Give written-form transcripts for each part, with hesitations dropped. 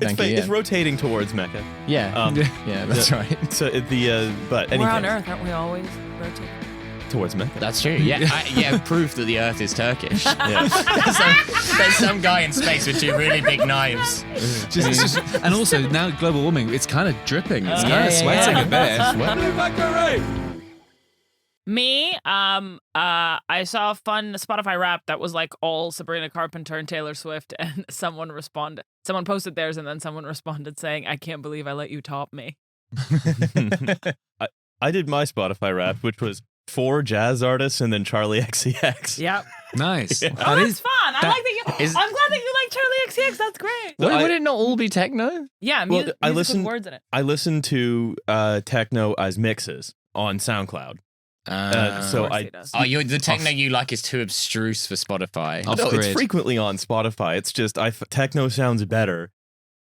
Thank you. It's rotating towards Mecca. Yeah. Yeah, that's right. So but We're anything on Earth, aren't we always rotating? towards Mecca. That's true. Yeah, proof that the Earth is Turkish. Yeah. There's some guy in space with two really big knives. And also now global warming, it's kind of dripping. It's kind of sweating a bit. Me, I saw a fun Spotify rap that was like all Sabrina Carpenter and Taylor Swift, and someone posted theirs, and then someone responded saying, "I can't believe I let you top me." I did my Spotify rap, which was 4 jazz artists and then Charlie XCX. Yep. Nice. Yeah. Oh, that's fun. I'm glad that you like Charlie XCX. That's great. Would it not all be techno? Yeah, music with words in it. I listened to techno as mixes on SoundCloud. The techno you like is too abstruse for Spotify. No, it's frequently on Spotify. It's just techno sounds better.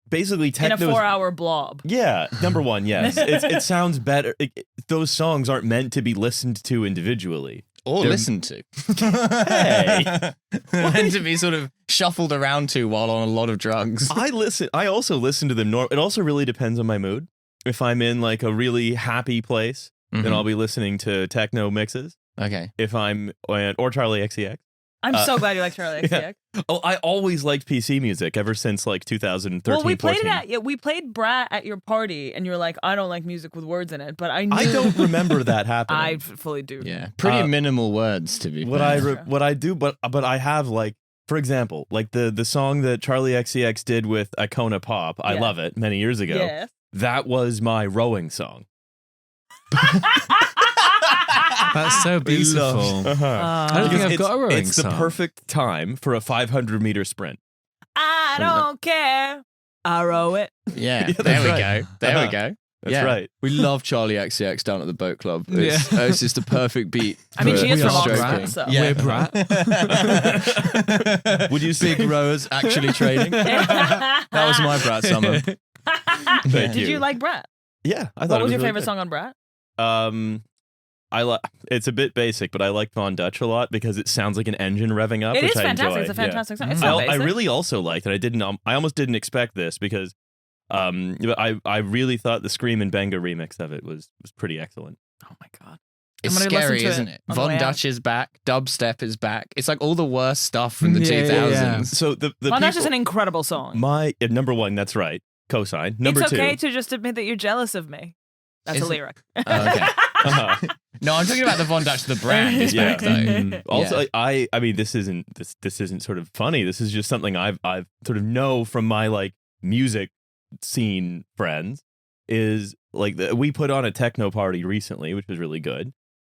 Basically, techno in a 4-hour blob. Yeah, number one, yes, it sounds better. Those songs aren't meant to be listened to individually or listened to. Hey, meant to be sort of shuffled around to while on a lot of drugs. I also listen to them. It also really depends on my mood. If I'm in like a really happy place, then I'll be listening to techno mixes. Okay. If I'm or Charlie XCX. I'm so glad you like Charlie XCX. Yeah. Oh, I always liked PC music ever since like 2013. Well, we played 14. we played Brat at your party, and you were like, "I don't like music with words in it," but I don't remember that happening. I fully do. Yeah, pretty minimal words to be. What I do, but I have like, for example, like the song that Charlie XCX did with Icona Pop. I love it. Many years ago. Yes. That was my rowing song. That's so beautiful. I don't think I've got a rowing It's the perfect time for a 500-meter sprint. I don't care. I row it. Yeah, there we go. There we go. That's right. We love Charlie XCX down at the boat club. It's just a perfect beat. I mean, she is from stroking. Oxford, so. Yeah. We're Brat. Would you see big rowers actually training? That was my Brat summer. Thank Did you like Brat? Yeah, I thought. What it was your really favorite good. song on Brat? It's a bit basic, but I like Von Dutch a lot because it sounds like an engine revving up. It which is I fantastic. enjoy. It's a fantastic song. It's I not basic. really also liked it. I almost didn't expect this because but I really thought the Scream and Benga remix of it was pretty excellent. Oh my god. It's scary, isn't it? Von Dutch is back. Dubstep is back. It's like all the worst stuff from the 2000s. Yeah. So the Von Dutch is an incredible song. My number one, that's right. Cosign. Number it's okay two. to just admit that you're jealous of me. That's a lyric. Oh, okay. No, I'm talking about the Von Dutch, the brand is back though. Also, I mean, this isn't sort of funny. This is just something I've sort of know from my like music scene friends. Is like we put on a techno party recently, which was really good,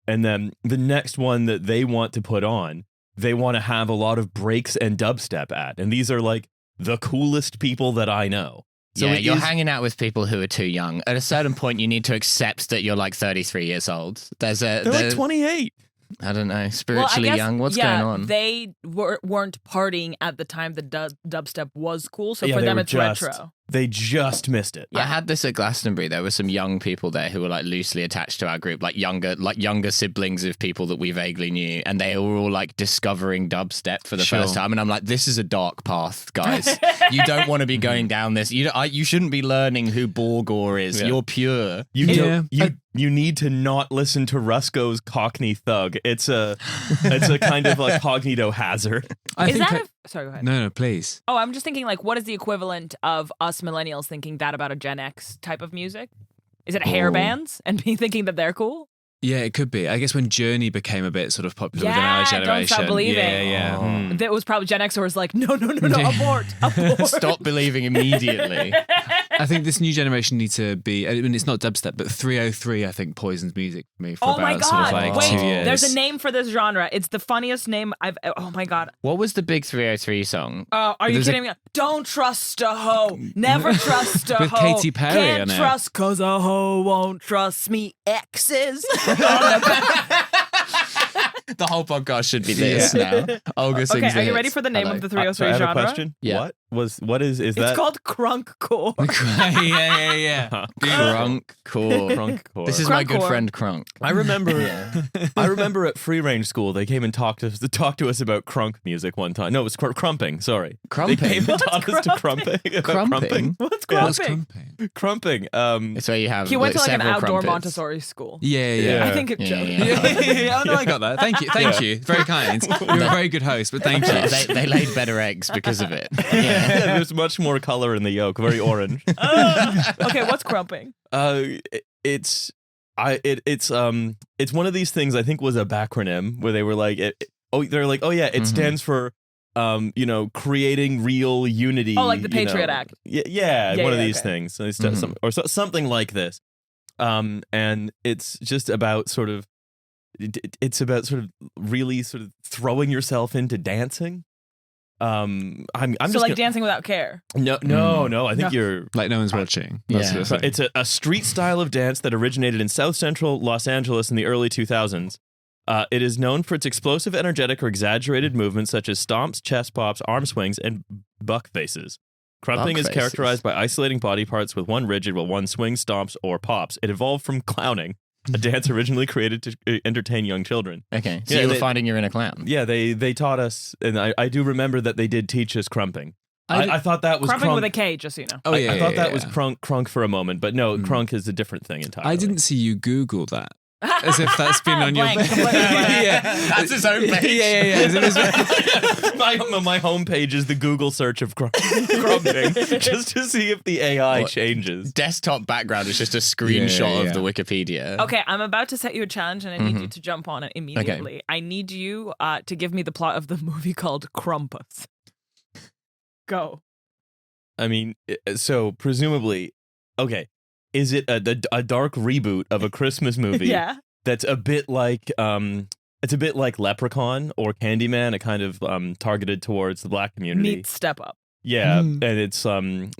and then the next one that they want to put on, they want to have a lot of breaks and dubstep at, and these are like the coolest people that I know. So you're hanging out with people who are too young. At a certain point, you need to accept that you're like 33 years old. They're like 28. I don't know, spiritually young. What's going on? They weren't partying at the time the dubstep was cool, so for them it's retro. They just missed it. I had this at Glastonbury. There were some young people there who were like loosely attached to our group, like younger siblings of people that we vaguely knew, and they were all like discovering dubstep for the first time. And I'm like, this is a dark path, guys. You don't want to be going down this. You shouldn't be learning who Borgor is. Yeah. You're pure. You need to not listen to Rusko's Cockney Thug. It's a kind of like cognito hazard. Sorry, go ahead. No, please. Oh, I'm just thinking like, what is the equivalent of us millennials thinking that about a Gen X type of music? Is it hair bands and thinking that they're cool? Yeah, it could be. I guess when Journey became a bit sort of popular within our generation. Don't Stop Believing. Yeah. That was probably Gen X who was like, no, abort. Stop believing immediately. I think this new generation needs to be, I mean, it's not dubstep, but 303, I think, poisons music for me for about sort of like 2 years. There's a name for this genre. It's the funniest name oh my God. What was the big 303 song? Are you kidding me? Don't trust a hoe. Never trust a hoe. With Katy Perry Can't on it. trust cause a hoe won't trust me. Exes. The whole podcast should be this now. Olga sings are you ready for the name of the 303 I have genre? a question. Yeah. what is It's that? called Crunk Core. yeah. Crunk core. Crunk core. This is my good Crunk core. friend Crunk. I remember at free range school they came and talked to us about crunk music one time. No, it was crumping. Sorry, Crumping? They came and taught us to crumping. Crumping? What's Yeah. What's crumping? crumping? Crumping. It's where you have He went to like an several outdoor crumpets. Montessori school. Yeah. I think it's Yeah, joking. yeah. Oh no, I got that. Thank you. Very kind. You're a very good host, but thank you. They laid better eggs because of it. Yeah, there's much more color in the yolk, very orange. Okay, what's crumping? It's one of these things I think was a backronym where they were like, it stands for creating real unity. Oh, like the Patriot Act. Yeah, one of these okay. things. So something like this. And it's just about sort of really sort of throwing yourself into dancing. I'm So just like dancing without care. No. I think you're Like no one's watching. Yeah. That's what So it's it's a street style of dance that originated in South Central Los Angeles in the early 2000s. It is known for its explosive, energetic, or exaggerated movements such as stomps, chest pops, arm swings, and buck faces. Crumping Buck is faces. characterized by isolating body parts with one rigid while one swings, stomps, or pops. It evolved from clowning, a dance originally created to entertain young children. Okay, so Yeah, you were they- finding you're in a clown. Yeah, they taught us, and I do remember that they did teach us crumping. I did- I thought that was Crumping crunk. with a K, just so you know. Oh yeah. I thought that was yeah. crunk for a moment, but no, crunk is a different thing entirely. I didn't see you Google that. As if that's been on your Blank, completely blank. yeah. That's his own page. Yeah. As if it's- my homepage is the Google search of crumping, just to see if the AI What? changes. Desktop background is just a screenshot Yeah. of the Wikipedia. Okay, I'm about to set you a challenge, and I need you to jump on it immediately. Okay. I need you to give me the plot of the movie called Krampus. Go. I mean, so presumably, okay, is it a dark reboot of a Christmas movie? Yeah. That's a bit like it's a bit like Leprechaun or Candyman, a kind of targeted towards the black community. Meet Step Up. Yeah, and it's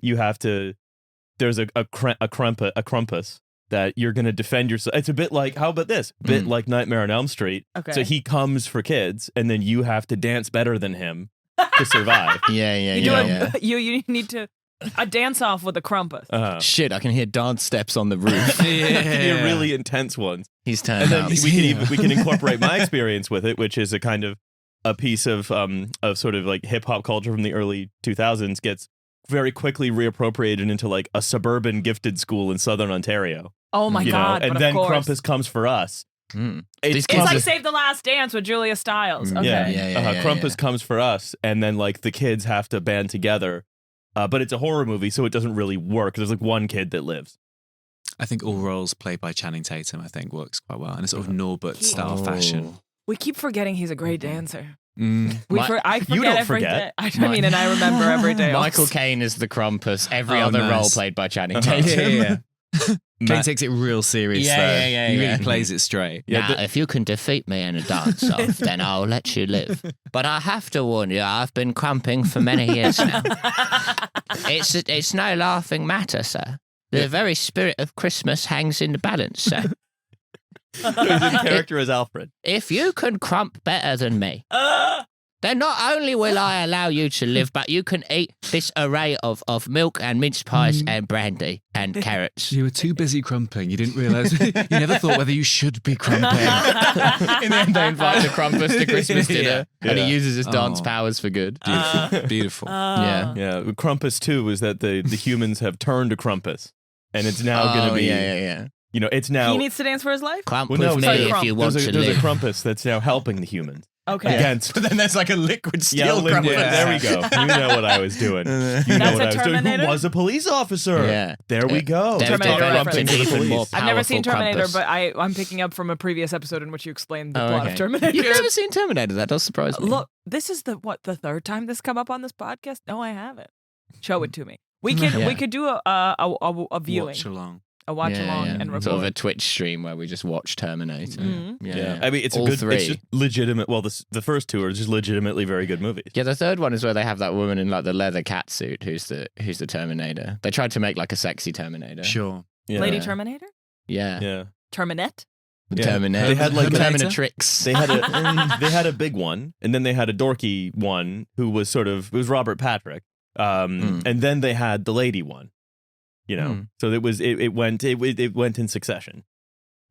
you have to. There's a Krampus that you're going to defend yourself. It's a bit like, how about this? A bit like Nightmare on Elm Street. Okay. So he comes for kids, and then you have to dance better than him to survive. Yeah. You need to a dance off with a Krampus. Shit, I can hear dance steps on the roof. They're really intense ones. He's turned And then up. we can incorporate my experience with it, which is a kind of a piece of sort of like hip hop culture from the early 2000s gets very quickly reappropriated into like a suburban gifted school in southern Ontario. Oh my you know? God! And but then of course. Krampus comes for us. Mm. It's These It's kids like are- Save the Last Dance with Julia Stiles. Okay. Yeah. Krampus comes for us, and then like the kids have to band together. But it's a horror movie, so it doesn't really work. There's like one kid that lives. I think all roles played by Channing Tatum, I think, works quite well in a sort of Norbert style fashion. We keep forgetting he's a great dancer. Mm. I forget don't every forget. day. I mean, and I remember every day. Michael Caine is the Krampus. Every Oh, other nice. role played by Channing Uh-huh. Tatum. Kane takes it real serious, Yeah, though. yeah, He yeah. really plays it straight. Yeah, Now, if you can defeat me in a dance-off, then I'll let you live. But I have to warn you, I've been crumping for many years now. It's no laughing matter, sir. The very spirit of Christmas hangs in the balance, sir. His character is Alfred. If you can crump better than me, then not only will I allow you to live, but you can eat this array of milk and mince pies and brandy and carrots. You were too busy crumping. You didn't realise. You never thought whether you should be crumping. In the end, they invite the Krampus to Christmas dinner, and Yeah. he uses his dance Oh. powers for good. Beautiful. Yeah. Yeah, Krampus 2 is that the humans have turned to Krampus, and it's now going to be, yeah. you know, it's now. He needs to dance for his life. Clump Well, no, with sorry, me if Crump. you want there's to a live. Krampus that's now helping the humans Okay. against. But then there's like a liquid steel Linda, Krampus. there we go. You know what I was doing. You know That's what a I was doing. Terminator? Who was a police officer? Yeah. There we go. They've Terminator developed reference. an even more I've never seen powerful Terminator, Krampus. but I'm picking up from a previous episode in which you explained the Oh, plot okay. of Terminator. You've never seen Terminator? That does surprise me. Look, this is the third time this come up on this podcast? No, I haven't. Show it to me. We could Yeah. we could do a viewing, Watch along. a watch along, and record. sort of a Twitch stream where we just watch Terminator. Mhm. Yeah. I mean, it's All a good. three. It's just legitimate. Well, the first two are just legitimately very good movies. Yeah, the third one is where they have that woman in like the leather cat suit who's the Terminator. They tried to make like a sexy Terminator. Sure. Yeah. Lady Terminator, Yeah. Yeah. Terminette. The Yeah. Terminator. They had, like, the a- Terminatrix. They had a big one, and then they had a dorky one who was sort of it was Robert Patrick, And then they had the lady one. You know, so it went in succession.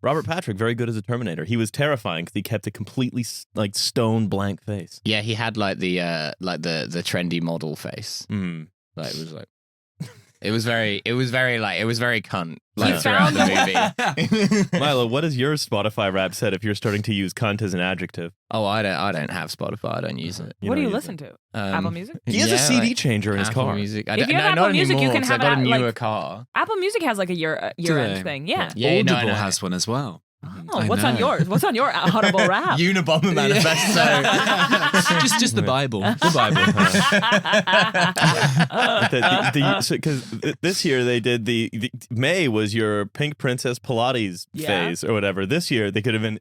Robert Patrick, very good as a Terminator. He was terrifying because he kept a completely like stone blank face. Yeah, he had like the trendy model face. Like it was very cunt like throughout the movie. Milo, what is your Spotify rap set if you're starting to use cunt as an adjective? Oh, I don't have Spotify. I don't use it. What do you listen to? Apple Music? He has a CD changer in his Apple car. Music. If you have Apple Music, you can have I got a newer like, car. Apple Music has like a year-end thing. Yeah. Audible has one as well. Oh, what's on yours? What's on your Audible rap? Unabomber Manifesto. just the Bible. The Bible. Because this year they did the May was your Pink Princess Pilates phase or whatever. This year they could have been.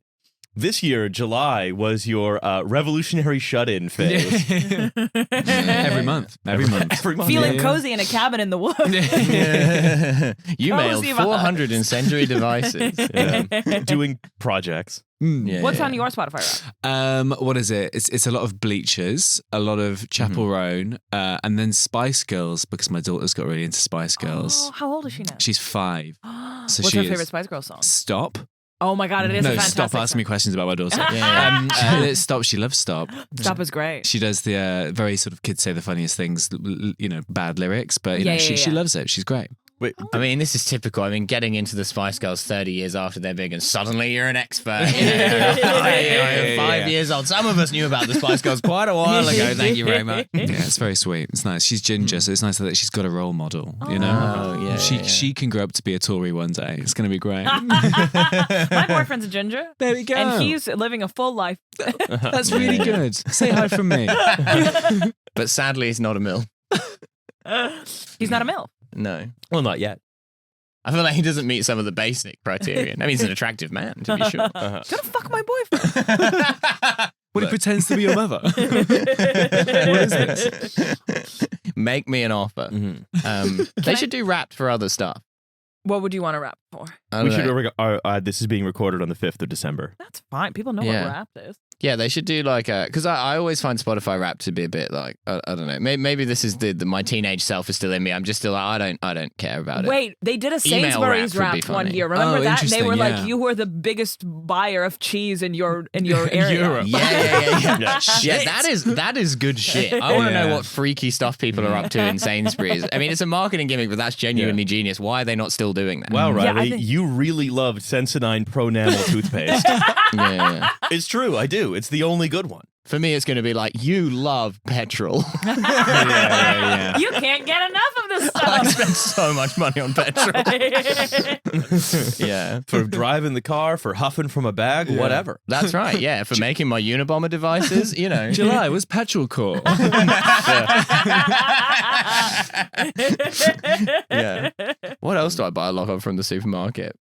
This year, July was your revolutionary shut-in phase. Every month. Feeling cozy in a cabin in the woods. You mailed 400 incendiary devices. Doing projects. What's on your Spotify rap? What is it? It's a lot of Bleachers, a lot of Chapel Roan, and then Spice Girls because my daughter's got really into Spice Girls. Oh, how old is she now? She's 5. So what's her favorite Spice Girls song? Stop. Oh my God, it is a fantastic stop asking song. me questions about my daughter. Stop. She loves Stop. Stop is great. She does the very sort of kids say the funniest things, bad lyrics, but she loves it. She's great. Wait, I mean, this is typical. I mean, getting into the Spice Girls 30 years after they're big and suddenly you're an expert. I'm 5 years old. Some of us knew about the Spice Girls quite a while ago. Thank you very much. Yeah, it's very sweet. It's nice. She's ginger, so it's nice that she's got a role model, you know? Oh, yeah. She can grow up to be a Tory one day. It's going to be great. My boyfriend's a ginger. There we go. And he's living a full life. That's really good. Say hi from me. But sadly, he's not a MILF. He's not a MILF. No. well, not yet. I feel like he doesn't meet some of the basic criteria. I mean, he's an attractive man, to be sure. Don't fuck my boyfriend. He pretends to be your mother. What is this? Make me an offer. They should do rap for other stuff. What would you want to rap for? We should. This is being recorded on the 5th of December. That's fine. People know what rap is. Yeah, they should do like a, because I always find Spotify rap to be a bit like, I don't know, maybe this is my teenage self is still in me. I'm just still like, I don't care about it. Wait, they did a Sainsbury's rap one year. Remember that? They were like, you were the biggest buyer of cheese in your area. Europe. Yeah. That is good shit. I want to know what freaky stuff people are up to in Sainsbury's. I mean, it's a marketing gimmick, but that's genuinely genius. Why are they not still doing that? Wow, Riley, you really loved Sensodyne Pro Enamel toothpaste. Yeah. It's true, I do. It's the only good one. For me, it's going to be like, you love petrol. Yeah. You can't get enough of this stuff. I spend so much money on petrol. Yeah. For driving the car, for huffing from a bag, whatever. That's right, yeah. For making my Unabomber devices, you know. July was petrol core. Yeah. What else do I buy a lot of from the supermarket?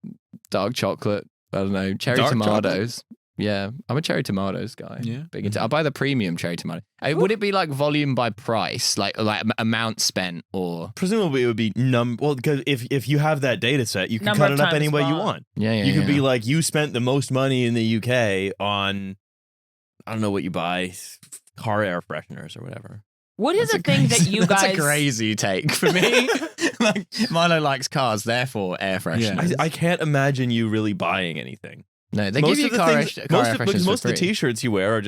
Dark chocolate. I don't know. Cherry Dark tomatoes. Yeah, I'm a cherry tomatoes guy. Yeah. Big into. I'll buy the premium cherry tomato. Would it be like volume by price, like amount spent, or Presumably it would be well, because if you have that data set, you can Number cut of it up times any way you bought. want. yeah, You could be like, you spent the most money in the UK on, I don't know what you buy, car air fresheners or whatever. What is a thing that you guys... That's a crazy take for me. Like Milo likes cars, therefore air fresheners. I can't imagine you really buying anything. No, they give you car air fresheners most for of the free. T-shirts you wear are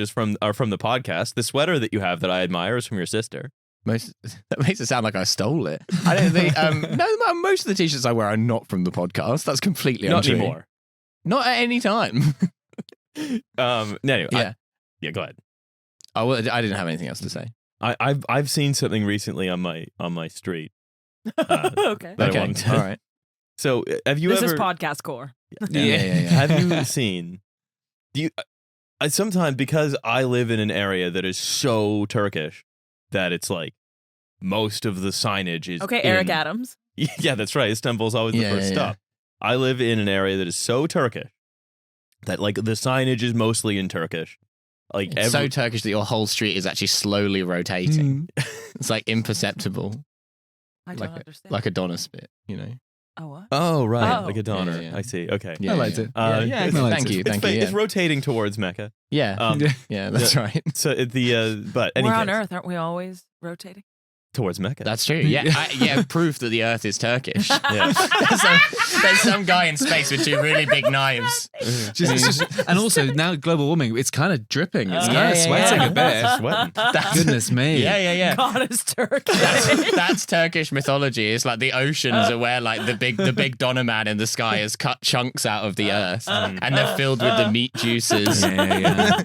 from the podcast. The sweater that you have that I admire is from your sister. That makes it sound like I stole it. I don't think. No, most of the T-shirts I wear are not from the podcast. That's completely Not untrue. anymore. Not at any time. Anyway, Yeah. Go ahead. Oh, well, I didn't have anything else to say. I've seen something recently on my street. Okay. That I wanted to- All right. So have you This ever? is podcast core. Yeah. Have you seen? Do you? Sometimes, because I live in an area that is so Turkish that it's like most of the signage is Okay, in- Eric Adams. Yeah, that's right. Istanbul's always the first stop. I live in an area that is so Turkish that like the signage is mostly in Turkish. Like It's so Turkish that your whole street is actually slowly rotating. It's like imperceptible, I don't understand. like a Donna spit, you know. Oh, what? Oh, right. Oh. Like a Donner. Yeah. I see. Okay. Yeah, I liked it. Yeah, thank you. It's rotating towards Mecca. Yeah, Um, yeah, that's right. So but We're anyways, on Earth, aren't we always rotating? towards Mecca. That's true. Yeah, proof that the Earth is Turkish. Yeah. There's some guy in space with two really big knives. And also now global warming, it's kind of dripping. It's kind of yeah, sweating yeah. a bit. Sweating. Goodness me. Yeah. God is Turkish. That's Turkish mythology. It's like the oceans are where like the big Donner man in the sky has cut chunks out of the earth, and they're filled with the meat juices. Yeah.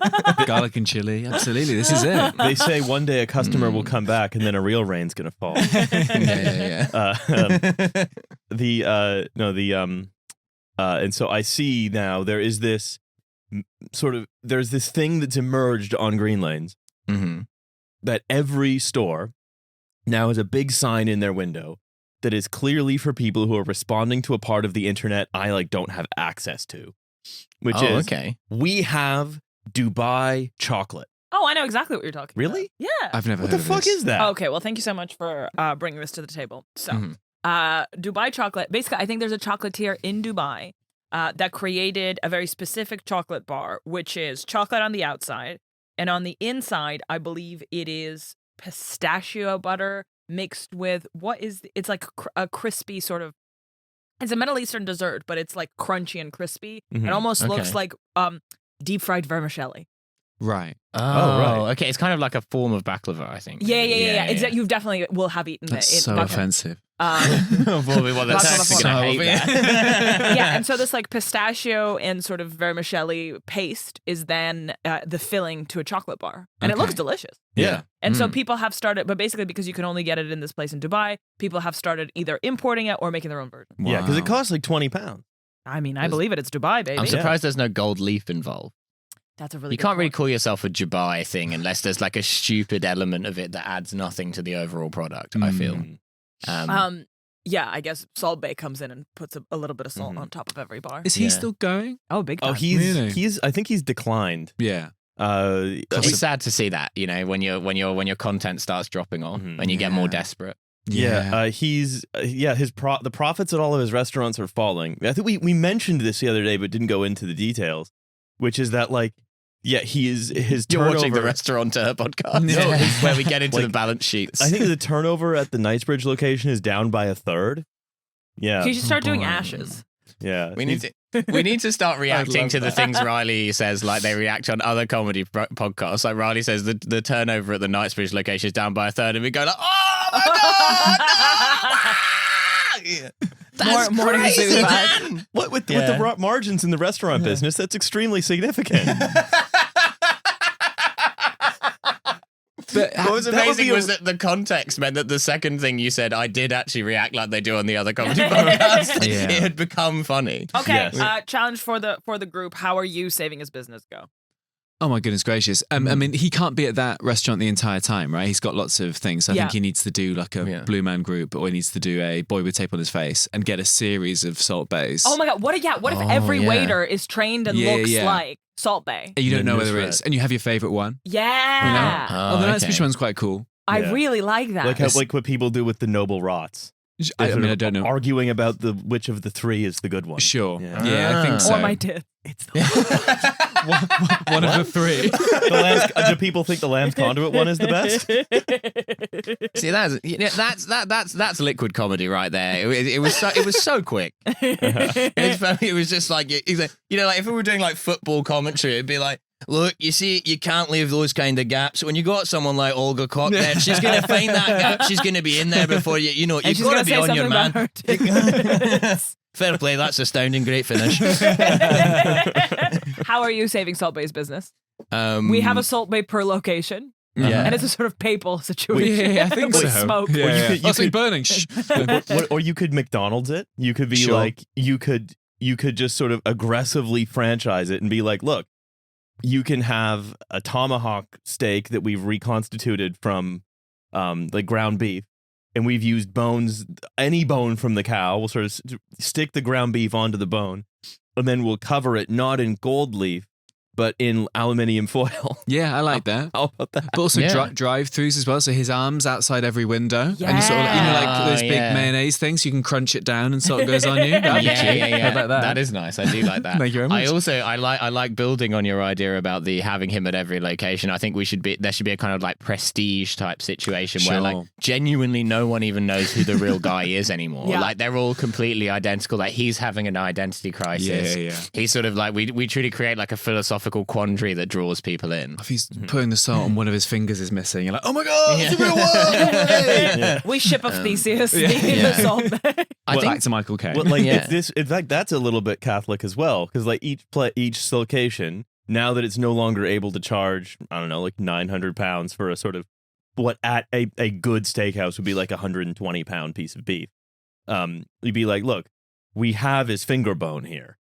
Garlic and chili. Absolutely. This is it. They say one day a customer will come back and then a real rain's gonna fall. And so I see now there's this thing that's emerged on Green Lanes that every store now has a big sign in their window that is clearly for people who are responding to a part of the internet I don't have access to, which is we have Dubai chocolate. Oh, I know exactly what you're talking Really? about. Yeah. I've never What heard the of fuck this. is that? Okay, well, thank you so much for bringing this to the table. So, Dubai chocolate, basically, I think there's a chocolatier in Dubai that created a very specific chocolate bar, which is chocolate on the outside. And on the inside, I believe it is pistachio butter mixed with, it's like a crispy sort of, it's a Middle Eastern dessert, but it's like crunchy and crispy. It almost looks like deep fried vermicelli. Right. Oh, right. Okay. It's kind of like a form of baklava, I think. Yeah. You definitely will have eaten That's it. so offensive. Probably what the Turks are gonna hate that. Yeah, and so this like pistachio and sort of vermicelli paste is then the filling to a chocolate bar, and it looks delicious. Yeah. And so people have started, but basically because you can only get it in this place in Dubai, people have started either importing it or making their own version. Wow. Yeah, because it costs like £20. I mean, I believe it. It's Dubai, baby. I'm surprised there's no gold leaf involved. That's a really You good can't really point. call yourself a Dubai thing unless there's like a stupid element of it that adds nothing to the overall product, I feel. Yeah, I guess Salt Bay comes in and puts a little bit of salt on top of every bar. Is he still going? Oh, big time. Oh, I think he's declined. Yeah. It's sad to see that, when your content starts dropping off and you get more desperate. Yeah, the profits at all of his restaurants are falling. I think we mentioned this the other day, but didn't go into the details, which is that his You're turnover. watching the Restaurateur podcast, No, where we get into the balance sheets. I think the turnover at the Knightsbridge location is down by 1/3. Yeah, You should start doing ashes. yeah. We need to start reacting to the things Riley says, like they react on other comedy podcasts. Like Riley says, the turnover at the Knightsbridge location is down by 1/3, and we go like, "Oh my god!" Yeah. That's Morning crazy, zoo man. With the margins in the restaurant business, that's extremely significant. But what was amazing was that the context meant that the second thing you said, I did actually react like they do on the other comedy podcasts. It had become funny. Okay, Yes. challenge for the group. How are you saving his business go? Oh my goodness gracious. I mean, he can't be at that restaurant the entire time, right? He's got lots of things. So I think he needs to do like a Blue Man Group, or he needs to do a Boy with Tape on His Face and get a series of Salt Bays. Oh my god, what if every waiter is trained and looks like Salt Bay? And you don't know The whether newsfeed. it's, and you have your favorite one. Yeah. The Knightsbridge one's quite cool. I Yeah. really like that. Like what people do with the Noble Rots. I mean, I don't know. Arguing about which of the three is the good one. Sure. Yeah. Yeah, I think so. Or my dip. It's the one of the three. Do people think the lamb's conduit one is the best? See, that's liquid comedy right there. It was so quick. It was just like like if we were doing like football commentary, it'd be like, look, you see, you can't leave those kind of gaps. When you got someone like Olga Koch there, she's going to find that gap. She's going to be in there before you've got to be on your man. Fair play, that's astounding. Great finish. How are you saving Salt Bay's business? We have a Salt Bay per location. Yeah. And it's a sort of papal situation. Yeah, I think with so. smoke. Yeah, you could burning. Shh. Or you could McDonald's it. You could be like, you could just sort of aggressively franchise it and be like, look, you can have a tomahawk steak that we've reconstituted from like ground beef, and we've used bones, any bone from the cow. We'll sort of stick the ground beef onto the bone, and then we'll cover it not in gold leaf, but in aluminium foil. Yeah, I like that. How about that? But also Yeah. drive-throughs as well. So his arm's outside every window, and you sort of, like those big Yeah. mayonnaise things. You can crunch it down and sort of goes on you. That'd be cute. How about that? That is nice. I do like that. Thank you very much. I like building on your idea about the having him at every location. I think there should be a kind of like prestige type situation where like genuinely no one even knows who the real guy is anymore. Yeah. Like they're all completely identical. Like he's having an identity crisis. Yeah. He's sort of like we truly create like a philosophical quandary that draws people in. If he's putting the salt and one of his fingers is missing, you're like, oh my god, it's a real one! We ship a Theseus. The salt bag. I think Back to Michael Caine. Well, like Yeah. in fact, that's a little bit Catholic as well, because like each location, now that it's no longer able to charge, I don't know, like £900 for a sort of what at a good steakhouse would be like £120 piece of beef. You'd be like, look, we have his finger bone here.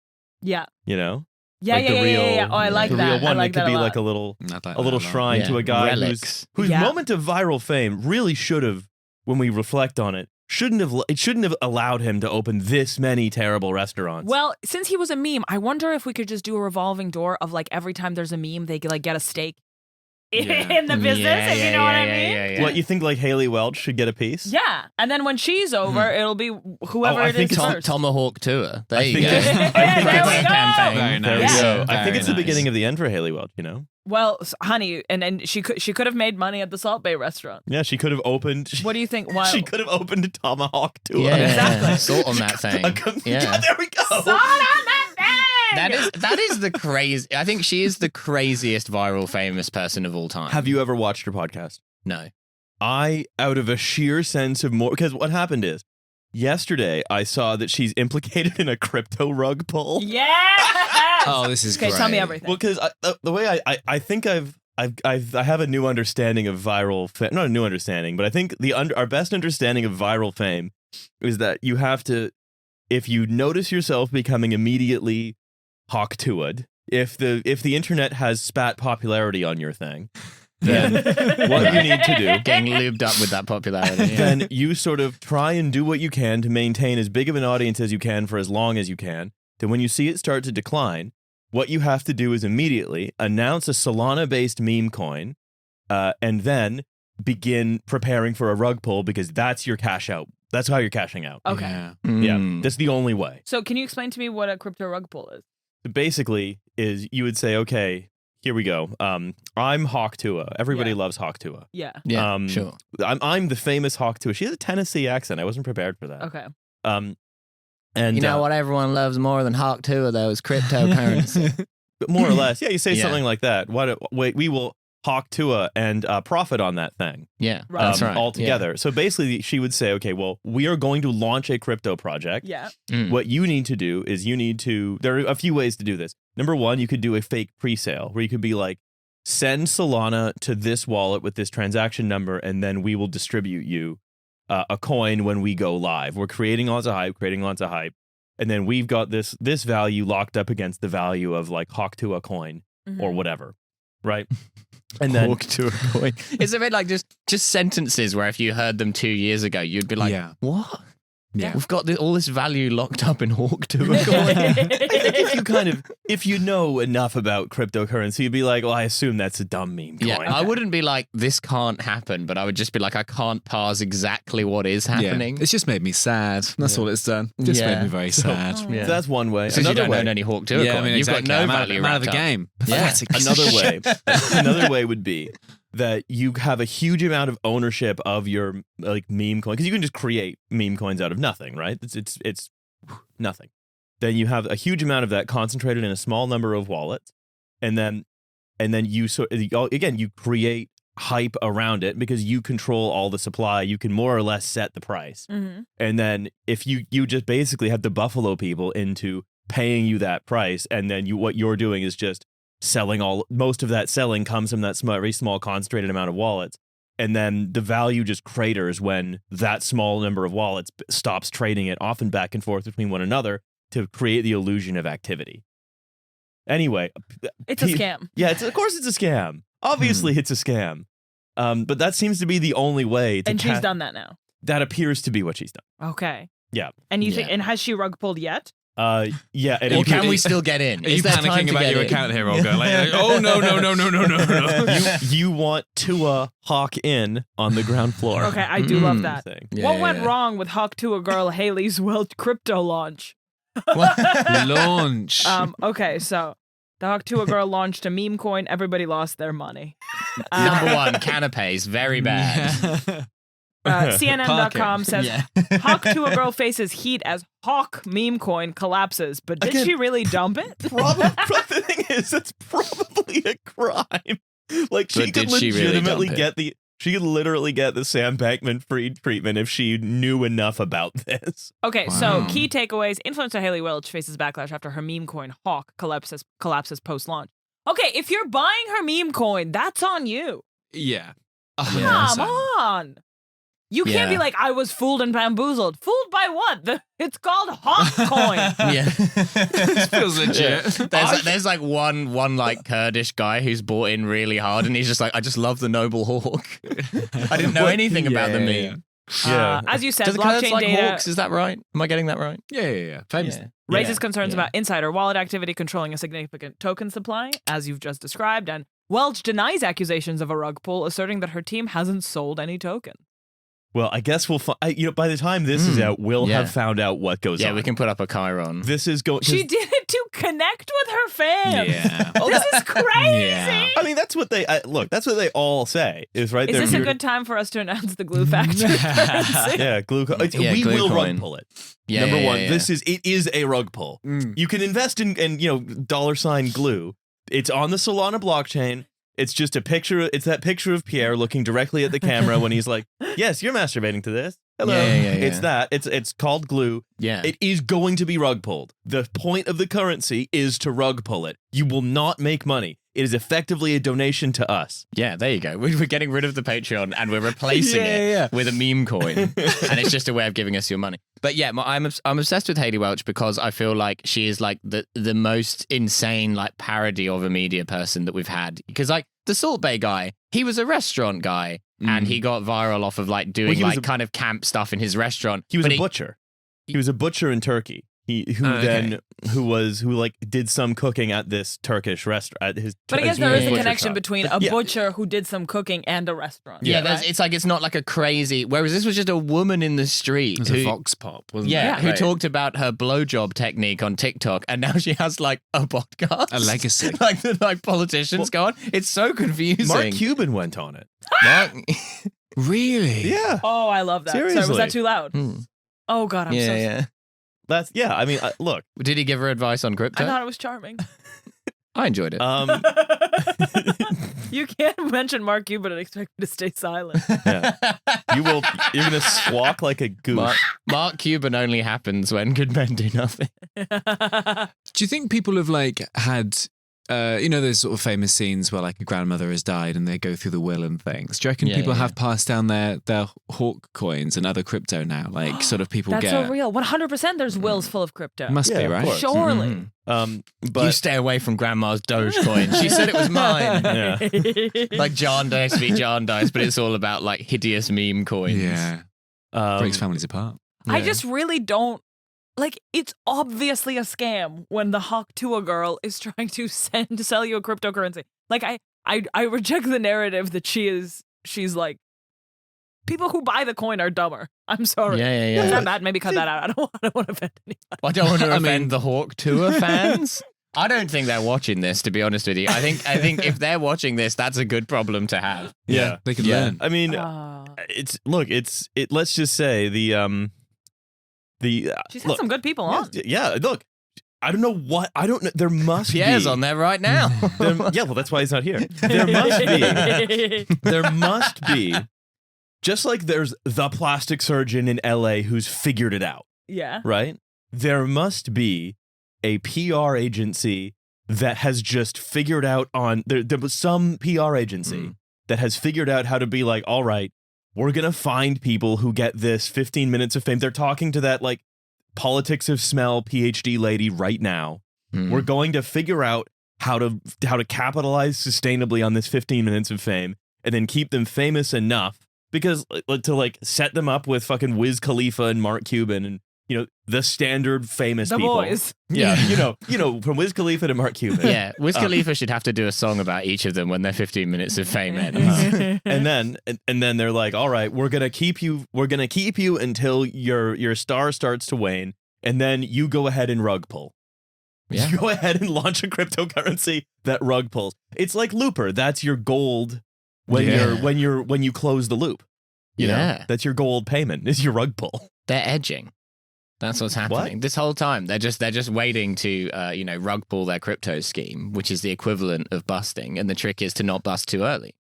Yeah. You know. Yeah, Like the yeah. real- Oh, I like the that. real one, I like it could that be a lot. like a little I'd like little that a lot. shrine to a guy Relics. whose Yeah. moment of viral fame really should have, when we reflect on it, shouldn't have allowed him to open this many terrible restaurants. Well, since he was a meme, I wonder if we could just do a revolving door of like every time there's a meme, they like get a stake in the business, if you know what I mean. What, you think like Haley Welch should get a piece? Yeah, and then when she's over, it'll be whoever I it think is it's first. Tomahawk tour. There I you think go. it's- There we go. Campaign. Very There nice. we go. Yeah. I think Very it's the nice. beginning of the end for Haley Welch, you know? Well, honey, and she could have made money at the Salt Bay restaurant. Yeah, she could have opened. What do you think? Why? She could have opened a Tomahawk tour. Yeah, Exactly. Salt on that thing. Yeah, there we go. Salt on that thing! That is the crazy. I think she is the craziest viral famous person of all time. Have you ever watched her podcast? No. I, out of a sheer sense of more, because what happened is, yesterday I saw that she's implicated in a crypto rug pull. Yeah. Oh, this is Okay, great. tell me everything. Well, because the way I think I have a new understanding of viral fame. Not a new understanding, but I think our best understanding of viral fame is that you have to, if you notice yourself becoming immediately hawk-toed, if the internet has spat popularity on your thing, then what you need to do, Getting lubed up with that popularity. Yeah. then you sort of try and do what you can to maintain as big of an audience as you can for as long as you can. Then when you see it start to decline, what you have to do is immediately announce a Solana-based meme coin, and then begin preparing for a rug pull, because that's your cash out. That's how you're cashing out. Okay. Yeah. Yeah, that's the only way. So can you explain to me what a crypto rug pull is? Basically, is you would say, okay, here we go. I'm Hawk Tua. Everybody Yeah. loves Hawk Tua. Yeah. Yeah, sure. I'm the famous Hawk Tua. She has a Tennessee accent. I wasn't prepared for that. Okay. And You know what everyone loves more than Hawk Tour, though, is cryptocurrency. But more or less, yeah. You say Yeah. something like that. Wait, we will Hawk Tua and profit on that thing. Yeah, Right. that's right. All together. So basically, she would say, okay, well, we are going to launch a crypto project. Yeah. Mm. What you need to do is there are a few ways to do this. Number one, you could do a fake pre-sale where you could be like, send Solana to this wallet with this transaction number, and then we will distribute you a coin when we go live. We're creating lots of hype, and then we've got this value locked up against the value of like Hawk to a coin Mhm. or whatever, right? And then Hawk to a coin. It's a bit like just sentences where if you heard them 2 years ago, you'd be like, Yeah. what? Yeah. We've got all this value locked up in Hawk to a coin. I think if you know enough about cryptocurrency, you'd be like, well, I assume that's a dumb meme coin. Yeah, I wouldn't be like, this can't happen, but I would just be like, I can't parse exactly what is happening. It's just made me sad. That's all it's done. Just Yeah. made me very sad. Oh. Yeah. So that's one way. Since you Another don't way, own any Hawk to a Yeah, coin, I mean, you've exactly. got no I'm value out of the wrapped up. game. Yeah. Pathetic piece of shit. another way would be that you have a huge amount of ownership of your like meme coin, because you can just create meme coins out of nothing, right? It's nothing. Then you have a huge amount of that concentrated in a small number of wallets, and then you you create hype around it because you control all the supply. You can more or less set the price, Mm-hmm. and then if you just basically have the buffalo people into paying you that price, and then what you're doing is just selling most of that selling comes from that very small concentrated amount of wallets, and then the value just craters when that small number of wallets stops trading it, often back and forth between one another, to create the illusion of activity. Anyway, It's a scam. yeah, of course it's a scam. Obviously it's a scam. But that seems to be the only way to And she's done that now. that appears to be what she's done. Okay. Yeah. And you Yeah. think? And has she rug pulled yet? Yeah. And Or can we still get in? Are you panicking about your account here, Olga? Like, oh, no. You want Tua Hawk in on the ground floor. Okay, I do love that. Yeah, What went wrong with Hawk Tua Girl Haley's Welsh crypto launch? Launch. Okay, so the Hawk Tua Girl launched a meme coin. Everybody lost their money. Number one, canapes, very bad. CNN.com says Hawk Tua Girl faces heat as Hawk meme coin collapses. But did she really dump it? The thing is, that's probably a crime. Like, she could legitimately she could literally get the Sam Bankman-Fried treatment if she knew enough about this. Okay, so key takeaways. Influencer Haley Welch faces backlash after her meme coin Hawk collapses post-launch. Okay, if you're buying her meme coin, that's on you. Yeah. Come on. You can't be like, I was fooled and bamboozled. Fooled by what? It's called Hawk coin. Yeah. This feels legit. There's like one like Kurdish guy who's bought in really hard, and he's just like, I just love the noble hawk. I didn't know anything about the meme. Yeah. As you said, Does the blockchain Kurds like data hawks? Is that right? Am I getting that right? Yeah. Famous. raises concerns about insider wallet activity controlling a significant token supply, as you've just described, and Welch denies accusations of a rug pull, asserting that her team hasn't sold any token. Well, I guess we'll find. By the time this is out, we'll have found out what goes on. Yeah, we can put up a Chiron. This is going. She did it to connect with her fans. Yeah. This is crazy. Yeah. I mean, that's what they look. That's what they all say. Is right. Is this a good time for us to announce the glue factory currency? Yeah, glue. We glue will coin. rug pull it. Yeah, Number one, yeah. it is a rug pull. You can invest in $ glue. It's on the Solana blockchain. It's just a picture. It's that picture of Pierre looking directly at the camera when he's like, "Yes, you're masturbating to this." Hello. Yeah. It's that. It's called glue. Yeah. It is going to be rug pulled. The point of the currency is to rug pull it. You will not make money. It is effectively a donation to us. Yeah, there you go. We're getting rid of the Patreon and we're replacing it with a meme coin. And it's just a way of giving us your money. But yeah, I'm obsessed with Haley Welch because I feel like she is like the most insane like parody of a media person that we've had. Because like the Salt Bay guy, he was a restaurant guy and he got viral off of like doing kind of camp stuff in his restaurant. He was a butcher. He was a butcher in Turkey. Who did some cooking at this Turkish restaurant. But I guess there is a connection between a butcher who did some cooking and a restaurant. Yeah, right? It's not like a crazy. Whereas this was just a woman in the street. It was a vox pop, wasn't it? Who talked about her blowjob technique on TikTok, and now she has like a podcast, a legacy, like politicians go on. It's so confusing. Mark Cuban went on it. Really? Yeah. Oh, I love that. Seriously. Sorry, was that too loud? Oh God, I'm so sorry. Yeah. I mean, look. Did he give her advice on crypto? I thought it was charming. I enjoyed it. You can't mention Mark Cuban and expect me to stay silent. Yeah. You're gonna squawk like a goose. Mark Cuban only happens when good men do nothing. Do you think people have like had those sort of famous scenes where like a grandmother has died and they go through the will and things? Do you reckon people have passed down their hawk coins and other crypto now? Like sort of people That's so real. 100% there's wills full of crypto. Must be, right? Surely. But you stay away from grandma's Dogecoin. She said it was mine. Like Jarndyce v. Jarndyce, but it's all about like hideous meme coins. Yeah. Breaks families apart. I just really don't. Like, it's obviously a scam when the Hawk Tua girl is trying to sell you a cryptocurrency. Like, I reject the narrative that she's like, people who buy the coin are dumber. I'm sorry. Yeah. Is that bad? Maybe cut that out. I don't want to offend anybody. I don't want to offend the Hawk Tua fans. I don't think they're watching this, to be honest with you. I think if they're watching this, that's a good problem to have. Yeah. They could learn. I mean, let's just say she's had some good people on. Yeah, look, I don't know. There must Pierre's be. on there right now. Well, that's why he's not here. There must be, just like there's the plastic surgeon in LA who's figured it out. Yeah. Right? There must be a PR agency that has just figured out there was some PR agency that has figured out how to be like, all right, we're going to find people who get this 15 minutes of fame. They're talking to that like politics of smell PhD lady right now. We're going to figure out how to capitalize sustainably on this 15 minutes of fame and then keep them famous enough because to like set them up with fucking Wiz Khalifa and Mark Cuban the standard famous The people. boys. Yeah, from Wiz Khalifa to Mark Cuban. Yeah, Wiz Khalifa should have to do a song about each of them when their 15 minutes of fame ends. And then they're like, all right, we're gonna keep you until your star starts to wane, and then you go ahead and rug pull. Yeah. You go ahead and launch a cryptocurrency that rug pulls. It's like Looper. That's your gold when you close the loop. You know, that's your gold payment. Is your rug pull. They're edging. That's what's happening this whole time. They're just waiting to rug pull their crypto scheme, which is the equivalent of busting. And the trick is to not bust too early.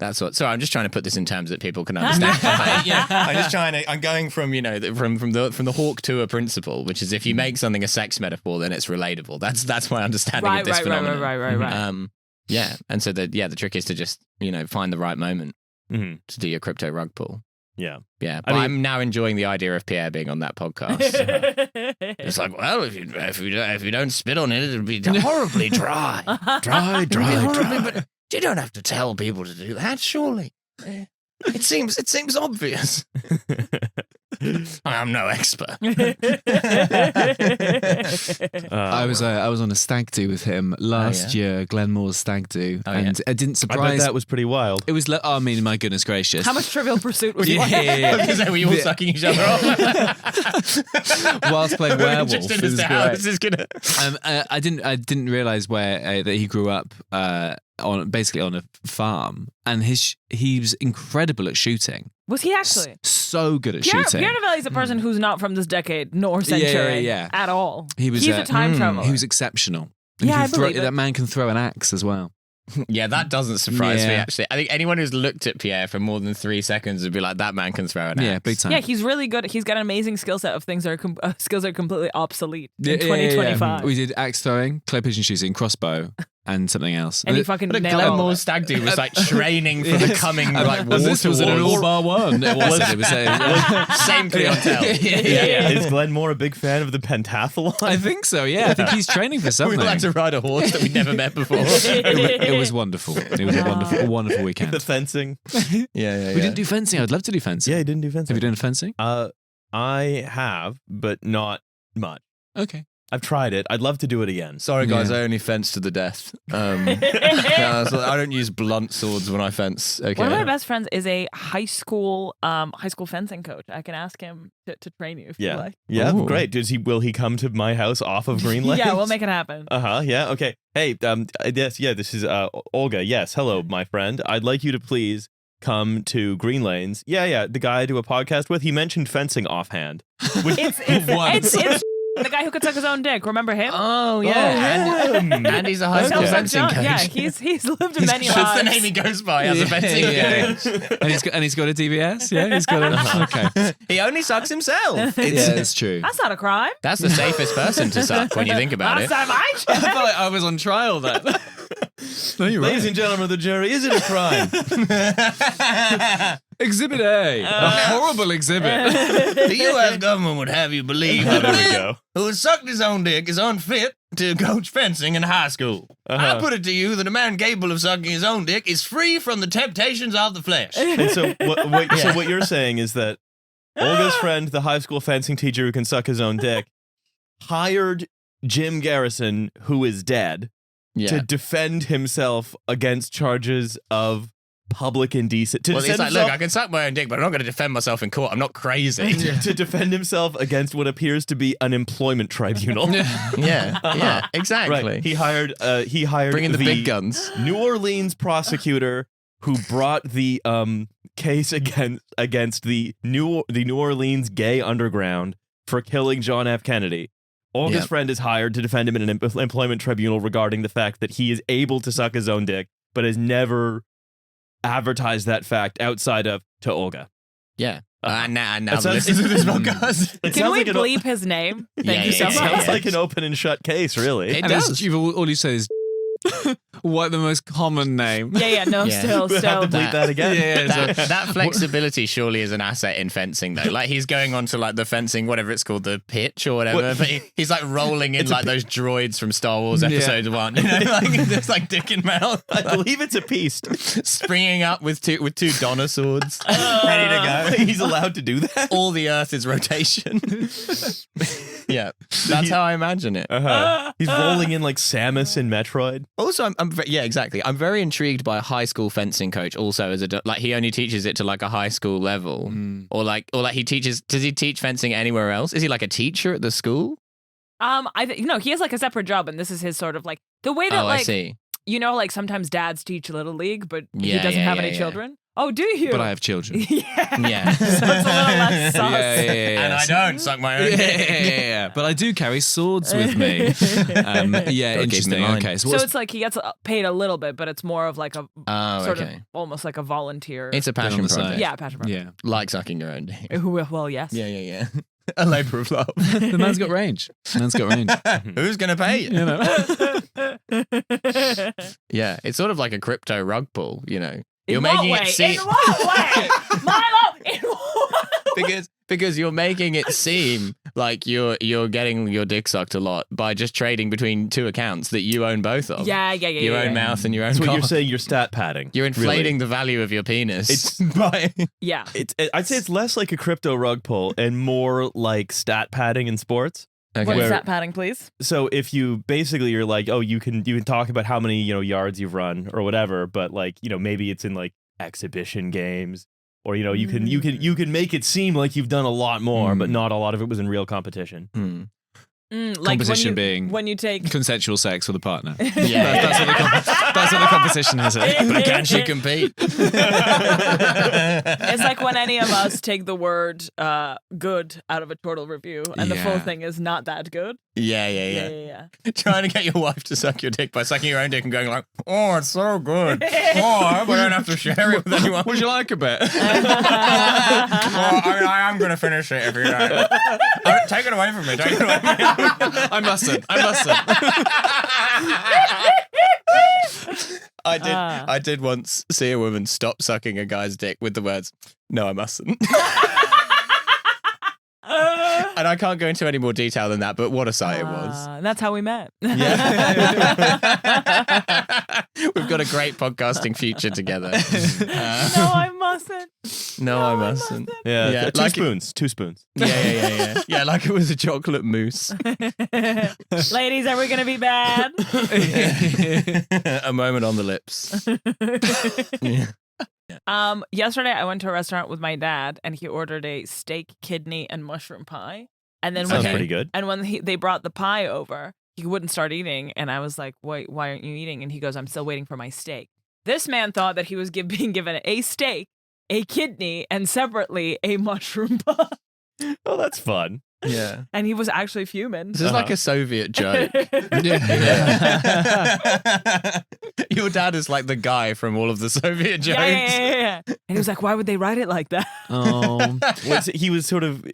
That's what. So I'm just trying to put this in terms that people can understand. I'm going from from the hawk tour principle, which is if you make something a sex metaphor, then it's relatable. That's my understanding of this phenomenon. Right. Yeah, and so the trick is to just find the right moment to do your crypto rug pull. Yeah. Yeah, but I'm now enjoying the idea of Pierre being on that podcast. It's like, well, if you don't spit on it, it'll be horribly dry. Dry. But you don't have to tell people to do that, surely. It seems obvious. I'm no expert. I was on a stag do with him last year, Glenmore's stag do, and it didn't surprise. I bet that was pretty wild. It was. My goodness gracious! How much Trivial Pursuit was you on? Yeah. Were you all sucking each other off whilst playing werewolf? Just in his house. This is gonna. I didn't realize where that he grew up. On a farm, and he was incredible at shooting. Was he actually so good at shooting? Pierre Novelli is a person who's not from this decade nor century at all. He's a time traveler. He was exceptional. And I believe it. That man can throw an axe as well. Yeah, that doesn't surprise me, actually. I think anyone who's looked at Pierre for more than 3 seconds would be like, that man can throw an axe. Yeah, big time. Yeah, he's really good. He's got an amazing skill set of things that are skills that are completely obsolete in 2025. We did axe throwing, clay pigeon shooting, crossbow, and something else. And he fucking nailed it. Glenmore's stag do was like training for the coming water this was an all bar one. It wasn't. It was same clientele. Is Glenmore a big fan of the pentathlon? I think so. Yeah, I think he's training for something. We'd like to ride a horse that we'd never met before. It was wonderful. It was a wonderful weekend. The fencing. Yeah. We didn't do fencing. I'd love to do fencing. Yeah, you didn't do fencing. Have you done fencing? I have, but not much. Okay. I've tried it. I'd love to do it again. Sorry, guys. I only fence to the death. So I don't use blunt swords when I fence. Okay. One of my best friends is a high school fencing coach. I can ask him to train you if you like. Yeah, great. Will he come to my house off of Green Lanes? Yeah, we'll make it happen. Yeah. Okay. Hey. This is Olga. Yes. Hello, my friend. I'd like you to please come to Green Lanes. Yeah. The guy I do a podcast with. He mentioned fencing offhand. It's the guy who could suck his own dick. Remember him? Oh, yeah. And he's a high school fencing coach. Yeah, he's lived in many lives. That's the name he goes by as a fencing coach. And he's got a DBS? Yeah, he's got a... Okay. He only sucks himself. It's true. That's not a crime. That's the safest person to suck when you think about it. Last time I felt like I was on trial then. No, you're Ladies and gentlemen of the jury, is it a crime? Exhibit A. A horrible exhibit. The U.S. government would have you believe that a man who has sucked his own dick is unfit to coach fencing in high school. I put it to you that a man capable of sucking his own dick is free from the temptations of the flesh. And so what you're saying is that Olga's friend, the high school fencing teacher who can suck his own dick, hired Jim Garrison, who is dead, to defend himself against charges of public indecent. Well, he's like, look, I can suck my own dick, but I'm not going to defend myself in court. I'm not crazy. To defend himself against what appears to be an employment tribunal. Yeah, exactly. Right. He hired bringing the big guns. New Orleans prosecutor who brought the case against the New Orleans gay underground for killing John F. Kennedy. Olga's friend is hired to defend him in an employment tribunal regarding the fact that he is able to suck his own dick, but has never advertised that fact outside of to Olga. Yeah. Now listen to this podcast. Can we bleep his name? Thank you so much. It sounds like an open and shut case, really. It does. All you say is What the most common name? No, Yeah. still. Have to bleep that again. That flexibility surely is an asset in fencing, though. Like he's going on to like the fencing, whatever it's called, the pitch or whatever. But he's like rolling in like those droids from Star Wars Episode 1. You know, like just like dick in mouth. I believe it's a piece. Springing up with two Donner swords, ready to go. He's allowed to do that. All the Earth is rotation. Yeah, that's how I imagine it. He's rolling in like Samus in Metroid. Also, exactly. I'm very intrigued by a high school fencing coach. Also, like he only teaches it to like a high school level, or like he teaches. Does he teach fencing anywhere else? Is he like a teacher at the school? He has like a separate job, and this is his sort of like the way that I see. You know, like sometimes dads teach Little League, but he Yeah, doesn't have yeah, any yeah. children. Oh, do you? But I have children. Yeah. So it's a little less sus. And I don't suck my own dick. Yeah. But I do carry swords with me. Interesting. Okay. So it's like he gets paid a little bit, but it's more of like a sort of okay. almost like a volunteer. It's a passion on the project. side. Yeah, passion project. Yeah. Like sucking your own dick. Well, yes. Yeah. A labour of love. The man's got range. Who's going to pay you? You know. Yeah, it's sort of like a crypto rug pull, you know. In what way? In what way? Milo, in what way? because you're making it seem like you're getting your dick sucked a lot by just trading between two accounts that you own both of. Yeah. Your own mouth and your own That's what cock. you're saying. You're stat padding. You're inflating really. the value of your penis. It's Yeah. I'd say it's less like a crypto rug pull and more like stat padding in sports. Okay. What is Where- that padding, please? So if you basically you're like, oh, you can talk about how many yards you've run or whatever, but like maybe it's in like exhibition games, or you can make it seem like you've done a lot more, but not a lot of it was in real competition. Like Competition being when you take consensual sex with a partner. Yeah. That's what the competition is. But can she compete? It's like when any of us take the word good out of a total review and the full Yeah. thing is not that good. Yeah. Trying to get your wife to suck your dick by sucking your own dick and going like, oh, it's so good. Oh, I hope I don't have to share it with anyone. Would you like a bit? Well, I am going to finish it if you don't. Take it away from me. Take it away from me. I mustn't. I did once see a woman stop sucking a guy's dick with the words, no, I mustn't. And I can't go into any more detail than that, but what a sight it was. That's how we met. Yeah. We've got a great podcasting future together. No, I mustn't. No, I mustn't. Yeah, two like spoons. Yeah. Yeah, like it was a chocolate mousse. Ladies, are we going to be bad? A moment on the lips. Yeah. Yesterday I went to a restaurant with my dad and he ordered a steak, kidney, and mushroom pie. And then Sounds pretty good. And when they brought the pie over, he wouldn't start eating. And I was like, wait, why aren't you eating? And he goes, I'm still waiting for my steak. This man thought that he was being given a steak, a kidney, and separately a mushroom pie. Oh, that's fun. Yeah. And he was actually fuming. This is like a Soviet joke. Your dad is like the guy from all of the Soviet jokes. Yeah. And he was like, why would they write it like that? He was sort of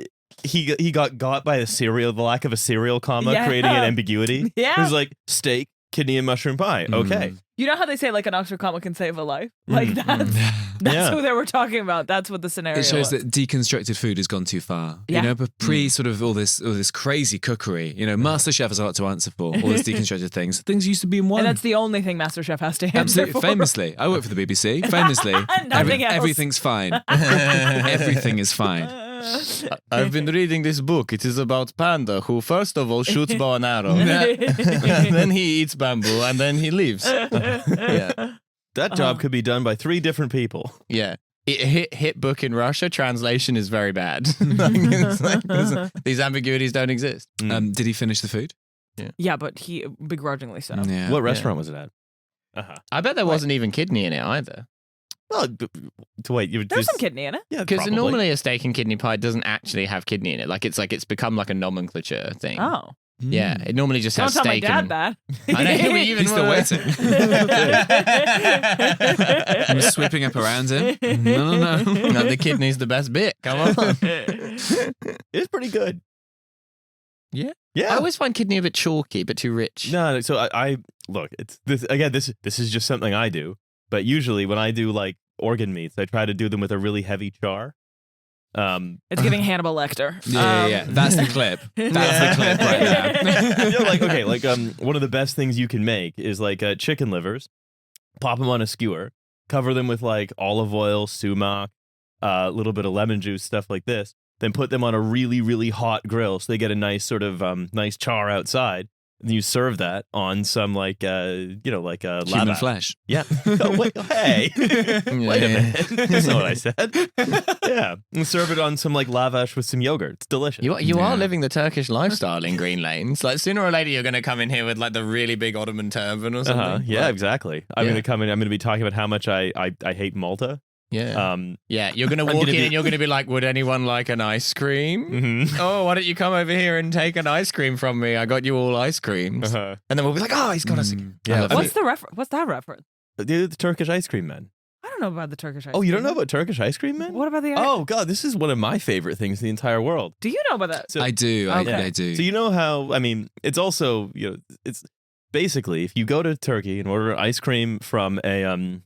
he got by the lack of a serial comma, Yeah. creating an ambiguity. Yeah. He was like steak, kidney, and mushroom pie. Okay. You know how they say like an Oxford comma can save a life? Like that's Yeah. who they were talking about. That's what the scenario It shows was. that deconstructed food has gone too far. Yeah. You know, but pre sort of all this crazy cookery, MasterChef has a lot to answer for. All these deconstructed things. Things used to be in one. And that's the only thing MasterChef has to answer Absolutely. for. Famously. I work for the BBC. Famously. Nothing else. Everything's fine. Everything is fine. I've been reading this book. It is about Panda, who first of all shoots bow and arrow. And then he eats bamboo, and then he leaves. Yeah. That job could be done by 3 different people. Yeah. Hit book in Russia, translation is very bad. These ambiguities don't exist. Did he finish the food? Yeah, but he begrudgingly so. Yeah. What restaurant was it at? I bet there wasn't even kidney in it either. Well, wait, There's some kidney in it. Yeah, Because probably. normally a steak and kidney pie doesn't actually have kidney in it. It's become like a nomenclature thing. Oh. Yeah, it normally just Don't has tell my steak dad and... that. I know, he'll be even He's still worse. waiting. I'm sweeping up around him. No. No, the kidney's the best bit. Come on. It's pretty good. Yeah. Yeah. I always find kidney a bit chalky, but too rich. No, so I look, it's this again, this is just something I do. But usually when I do like organ meats, I try to do them with a really heavy char. It's giving Hannibal Lecter. Yeah. That's the clip. That's the clip right now. You know, like, okay, like one of the best things you can make is like chicken livers, pop them on a skewer, cover them with like olive oil, sumac, a little bit of lemon juice, stuff like this. Then put them on a really, really hot grill so they get a nice sort of nice char outside. And you serve that on some like human Human flesh. Yeah. Oh, wait, hey. Wait a minute. That's not what I said. Yeah. And serve it on some like lavash with some yogurt. It's delicious. You are living the Turkish lifestyle in Green Lanes. Like sooner or later, you're going to come in here with like the really big Ottoman turban or something. Yeah, exactly. I'm going to come in. I'm going to be talking about how much I hate Malta. Yeah. You're going to walk in and you're going to be like, would anyone like an ice cream? Mm-hmm. Oh, why don't you come over here and take an ice cream from me? I got you all ice creams. Uh-huh. And then we'll be like, oh, he's got us again. Yeah. What's that reference? The Turkish ice cream men. I don't know about the Turkish ice Oh, cream. you don't know about Turkish ice cream men? What about the Oh, God, this is one of my favorite things in the entire world. Do you know about that? So, I do. Okay. I do. So you know how, I mean, it's also, it's basically, if you go to Turkey and order ice cream from a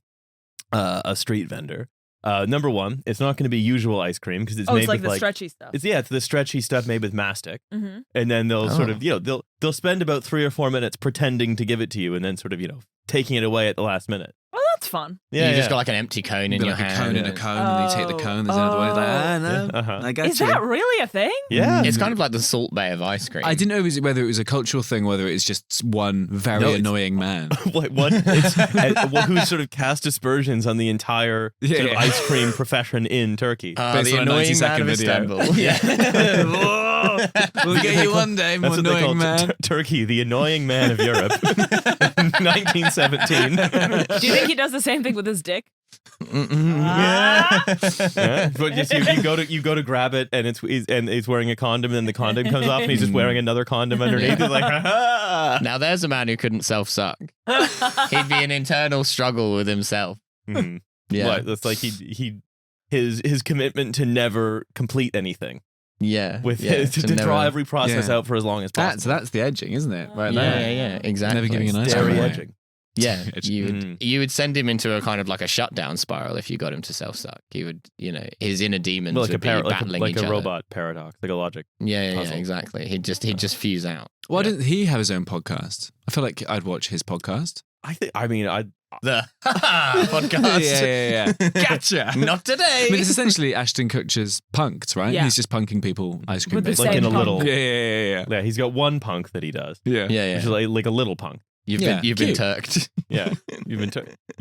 street vendor, number one, it's not going to be usual ice cream because it's made it's like with the stretchy stuff. It's the stretchy stuff made with mastic, Mm-hmm. and then they'll sort of they'll spend about 3 or 4 minutes pretending to give it to you, and then sort of taking it away at the last minute. Well, that's fun. Yeah, You just got like an empty cone in Got your like hand. a cone and a cone, and then you take the cone. There's another one. It's like, no, Yeah, uh-huh. I got Is you. that really a thing? Yeah. It's kind of like the Salt Bay of ice cream. I didn't know whether it was a cultural thing, whether it's just one very No, annoying man. Who sort of cast aspersions on the entire sort of ice cream profession in Turkey. Based the on a annoying man 90-second of video. Istanbul. Yeah. We'll get you one day, That's what they annoying call man. Turkey, the annoying man of Europe, 1917. Do you think he does the same thing with his dick? Yeah, but just you go to grab it and he's wearing a condom and then the condom comes off and he's just wearing another condom underneath. He's like, ha Now there's a man who couldn't self-suck. He'd be an internal struggle with himself. Mm-hmm. Yeah. What? That's like his commitment to never complete anything. Yeah. To draw every process out for as long as possible. That's the edging, isn't it? Right Yeah, there. yeah, exactly. Never giving an ice Dairy cream away. edging. Yeah, Edging. you would send him into a kind of like a shutdown spiral if you got him to self-suck. He would, his inner demons Like would be battling like each a other. robot paradox, like a logic. Yeah, puzzle. exactly. He'd just fuse out. Why didn't he have his own podcast? I feel like I'd watch his podcast. The podcast. yeah. Gotcha. Not today. I mean, it's essentially Ashton Kutcher's Punked, right? Yeah. He's just punking people ice cream. With the basically. Like in a same little. punk. Yeah, he's got one punk that he does. Yeah. Yeah, Which is like a little punk. You've Yeah, been cute. Turked. Yeah, you've been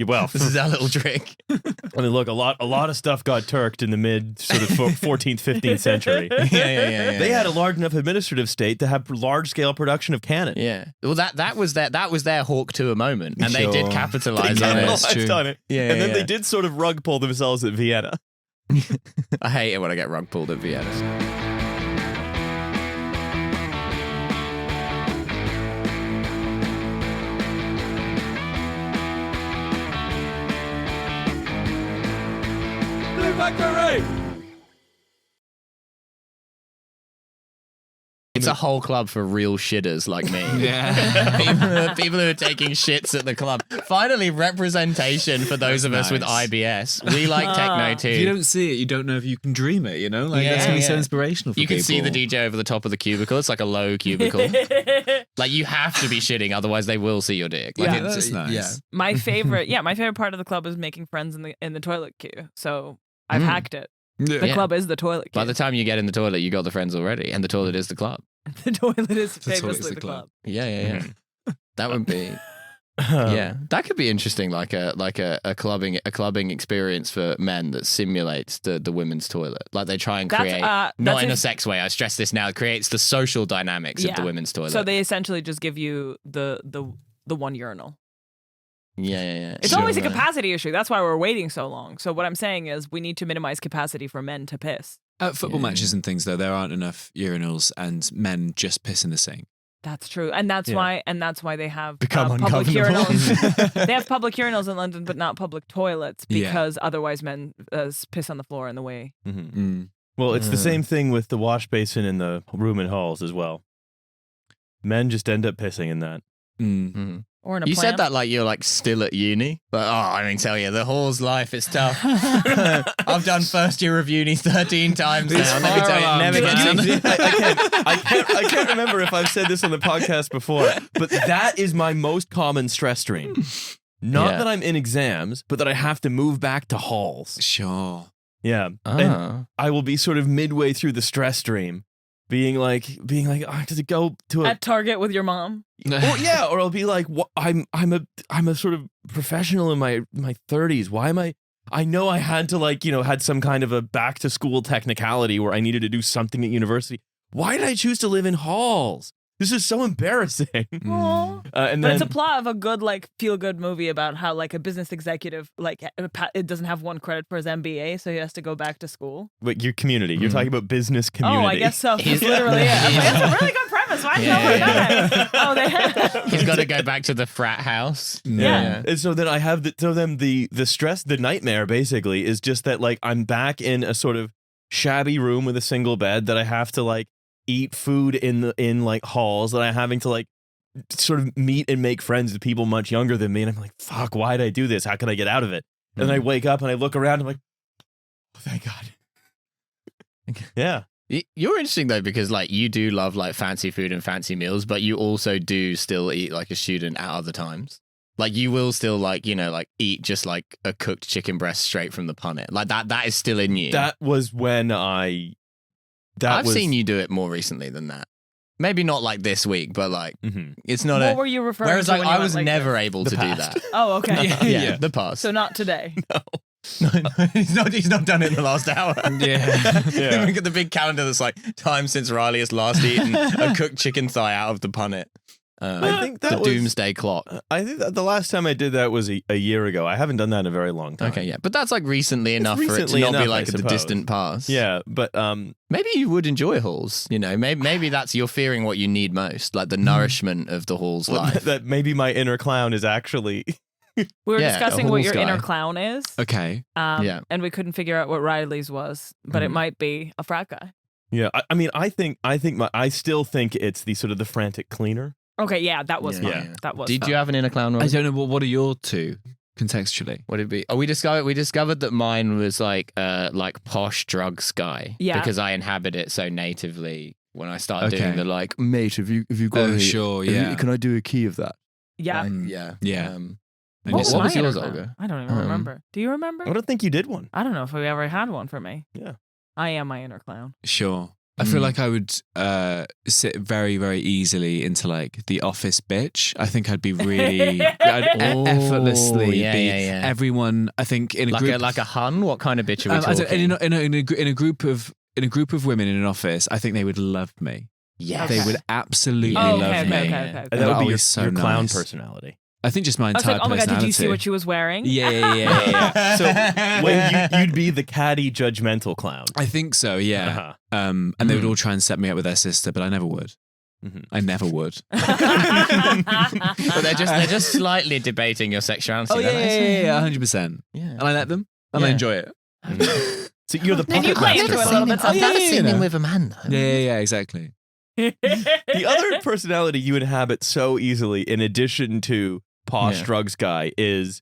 well. This is our little trick. I mean, look, a lot of stuff got Turked in the mid sort of 14th, 15th century. Yeah. They had a large enough administrative state to have large scale production of cannon. Yeah. Well, that was their Hawk Tour moment, and they did Sure. capitalize They on it. capitalized on it. Yeah, and then yeah. they did sort of rug pull themselves at Vienna. I hate it when I get rug pulled at Vienna. It's a whole club for real shitters like me. Yeah. people who are taking shits at the club. Finally, representation for those of us with nice. IBS. We like techno too. If you don't see it, you don't know if you can dream it, you know? Like, Yeah, that's going to be so yeah. inspirational for You people. can see the DJ over the top of the cubicle. It's like a low cubicle. Like you have to be shitting, otherwise they will see your dick. Like Yeah, it's- that's nice. Yeah. My favorite part of the club is making friends in the toilet queue. So I've hacked it. The Yeah. club is the toilet queue. By the time you get in the toilet, you got the friends already, and the toilet is the club. The toilet is toilet's famously the the club. club. Yeah. That would be. Yeah, that could be interesting. Like a clubbing experience for men that simulates the women's toilet. Like they try and That's, create that's not in a if- sex way. I stress this now. It creates the social dynamics of the women's toilet. So they essentially just give you the one urinal. Yeah. It's Sure, always a man. capacity issue. That's why we're waiting so long. So what I'm saying is we need to minimize capacity for men to piss. At football Yeah. matches and things, though, there aren't enough urinals and men just piss in the sink. That's true. And that's Yeah. why they have Become public ungovernable. urinals. They have public urinals in London, but not public toilets Yeah. because otherwise men piss on the floor in the way. Mhm. Mm. Well, it's the same thing with the wash basin in the room and halls as well. Men just end up pissing in that. Or in a You plant. said that like you're like still at uni. But I mean, tell you, the hall's life, it's tough. I've done first year of uni 13 times now. Let me tell you, it never gets easy. I can't remember if I've said this on the podcast before, but that is my most common stress stream. Not that I'm in exams, but that I have to move back to halls. Sure. Yeah. And I will be sort of midway through the stress stream. Being like, I have to go to at Target with your mom. Well, yeah, or I'll be like, I'm a sort of professional in my 30s. Why am I know I had to had some kind of a back to school technicality where I needed to do something at university. Why did I choose to live in halls? This is so embarrassing. But it's a plot of a good feel good movie about how a business executive it doesn't have one credit for his MBA, so he has to go back to school. Wait, your community? You're talking about business community? Oh, I guess so. That's literally it. It's a really good premise. Why didn't no one done it? He's got to go back to the frat house. Yeah. And so then I have the stress, the nightmare basically is just that I'm back in a sort of shabby room with a single bed that I have to eat food in halls, that I'm having to sort of meet and make friends with people much younger than me, and I'm like, fuck, why did I do this? How can I get out of it? And then I wake up and I look around and I'm like, oh, thank God. Yeah. You're interesting though, because you do love fancy food and fancy meals, but you also do still eat like a student at other times. You will still eat just a cooked chicken breast straight from the punnet. That is still in you. That was when I've seen you do it more recently than that. Maybe not this week, but it's not. What were you referring Whereas to? When I you was went never able to do that. Oh, okay. Yeah, the past. So not today. No, he's not done it in the last hour. Yeah. Look at the big calendar that's time since Riley has last eaten a cooked chicken thigh out of the punnet. I think that the was doomsday clock. I think that the last time I did that was a year ago. I haven't done that in a very long time. Okay, yeah, but that's recently enough for it to recently not be enough, I the distant past. Yeah, but maybe you would enjoy halls. Maybe that's you're fearing what you need most, the nourishment of the hall's life. That maybe my inner clown is actually. We were discussing what your guy. inner clown is. Okay. And we couldn't figure out what Riley's was, but it might be a frat guy. Yeah, I mean, I still think it's the sort of the frantic cleaner. Okay, yeah, that was fun. Yeah. That was Did fun. you have an inner clown? Robert? I don't know. What are your two contextually? What did it be? Oh, we discovered that mine was posh drugs guy. Yeah. Because I inhabit it so natively. When I started doing the mate, have you got? Oh, sure, yeah. Can I do a key of that? Yeah. Yeah. What was what was my yours, inner clown? Olga? I don't even remember. Do you remember? I don't think you did one. I don't know if we ever had one for me. Yeah. I am my inner clown. Sure. I feel like I would sit very, very easily into the office bitch. I think I'd be really effortlessly be everyone. I think in a group like a hun. What kind of bitch are we talking? In a group of women in an office, I think they would love me. Yes. They would absolutely Oh, love me. okay. And that would be your so clown nice. personality. I think just my I was entire like, oh my god, personality. did you see what she was wearing? Yeah. So when you'd be the catty, judgmental clown. I think so, yeah. Uh-huh. And they would all try and set me up with their sister, but I never would. I never would. But they're just slightly debating your sexuality. Oh yeah, 100%. Yeah. And I let them, and I enjoy it. So you're the And you puppet play master. into it a little bit. I've never yeah, seen yeah. him with a man though. Yeah, exactly. The other personality you inhabit so easily, in addition to posh drugs guy, is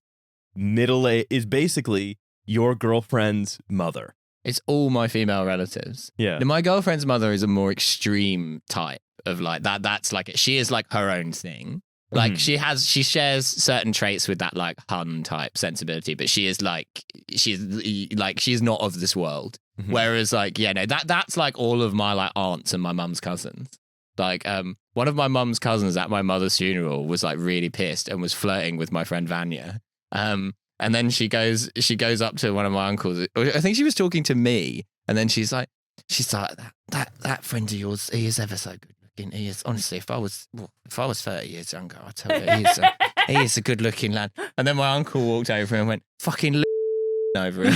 basically your girlfriend's mother. It's all my female relatives. Yeah. Now, my girlfriend's mother is a more extreme type of that. That's she is her own thing. She shares certain traits with that hun type sensibility, but she is she's not of this world. Mm-hmm. Whereas that's all of my aunts and my mum's cousins. One of my mum's cousins at my mother's funeral was really pissed and was flirting with my friend Vanya. And then she goes up to one of my uncles. I think she was talking to me, and then she's like, that friend of yours, he is ever so good looking. He is, honestly, if I was 30 years younger, I'd tell you, he is a good looking lad. And then my uncle walked over and went, fucking over him.